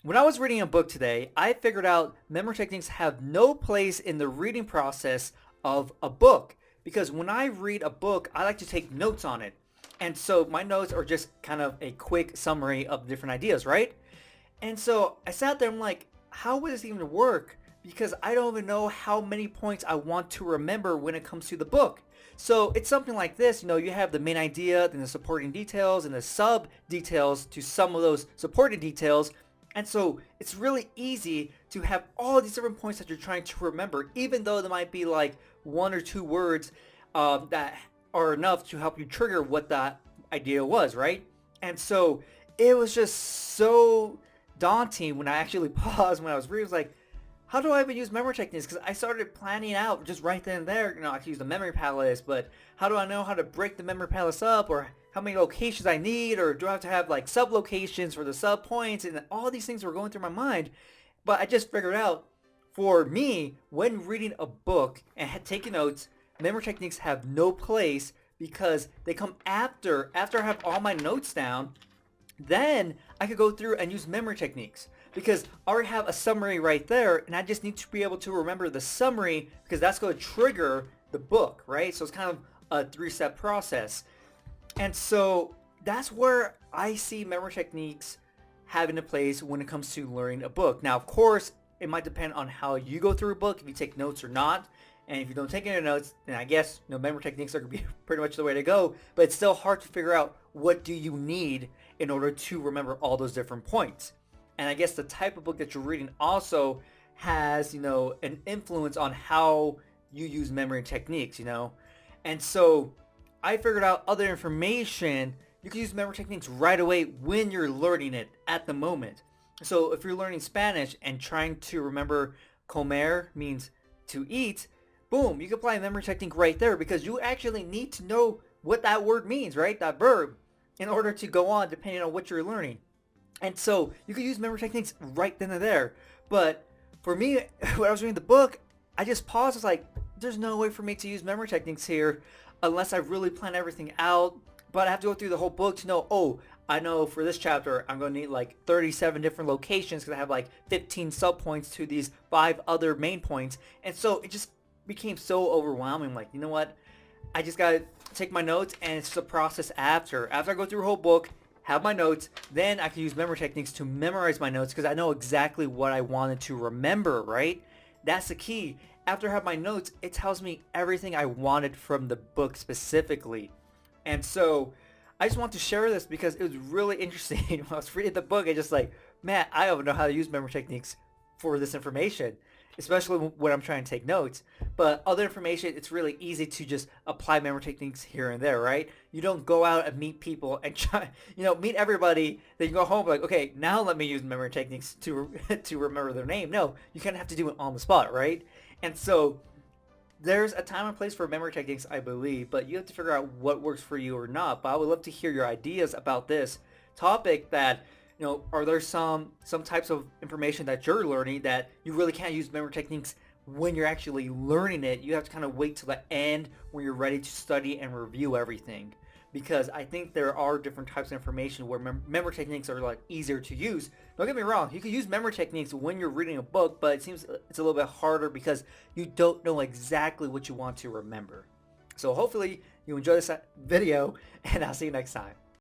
When I was reading a book today, I figured out memory techniques have no place in the reading process of a book. Because when I read a book, I like to take notes on it. And so my notes are just kind of a quick summary of different ideas, right? And so I sat there, I'm like, how would this even work? Because I don't even know how many points I want to remember when it comes to the book. So it's something like this, you have the main idea, then the supporting details, and the sub details to some of those supporting details. And so it's really easy to have all these different points that you're trying to remember, even though there might be like one or two words that are enough to help you trigger what that idea was, right? And so it was just so daunting when I actually paused when I was reading. It was like, how do I even use memory techniques? Because I started planning out just right then and there. I can use the memory palace, but how do I know how to break the memory palace up, or how many locations I need, or do I have to have like sub locations for the sub points, and all these things were going through my mind. But I just figured out, for me, when reading a book and taking notes, memory techniques have no place because they come after I have all my notes down. Then I could go through and use memory techniques because I already have a summary right there, and I just need to be able to remember the summary because that's going to trigger the book, right? So it's kind of a three-step process. And so that's where I see memory techniques having a place when it comes to learning a book. Now, of course, it might depend on how you go through a book, if you take notes or not. And if you don't take any notes, then I guess memory techniques are going to be pretty much the way to go. But it's still hard to figure out what do you need in order to remember all those different points. And I guess the type of book that you're reading also has, an influence on how you use memory techniques. And so I figured out other information. You can use memory techniques right away when you're learning it at the moment. So if you're learning Spanish and trying to remember comer means to eat, boom, you can apply a memory technique right there because you actually need to know what that word means, right? That verb, in order to go on depending on what you're learning. And so you can use memory techniques right then and there. But for me, when I was reading the book, I just paused. I was like, there's no way for me to use memory techniques here unless I really plan everything out. But I have to go through the whole book to know, oh, I know for this chapter, I'm going to need like 37 different locations because I have like 15 subpoints to these 5 other main points. And so it just became so overwhelming. I'm like, you know what? I just got to take my notes, and it's the process after. After I go through a whole book, have my notes, then I can use memory techniques to memorize my notes because I know exactly what I wanted to remember, right? That's the key. After I have my notes, it tells me everything I wanted from the book specifically. And so I just want to share this because it was really interesting. When I was reading the book, I just like, man, I don't know how to use memory techniques for this information, especially when I'm trying to take notes. But other information, it's really easy to just apply memory techniques here and there, right? You don't go out and meet people and try, meet everybody. Then you go home like, okay, now let me use memory techniques to to remember their name. No, you kind of have to do it on the spot, right? And so there's a time and place for memory techniques, I believe, but you have to figure out what works for you or not. But I would love to hear your ideas about this topic. That are there some types of information that you're learning that you really can't use memory techniques when you're actually learning it? You have to kind of wait till the end when you're ready to study and review everything. Because I think there are different types of information where memory techniques are like easier to use. Don't get me wrong, you can use memory techniques when you're reading a book, but it seems it's a little bit harder because you don't know exactly what you want to remember. So hopefully you enjoy this video, and I'll see you next time.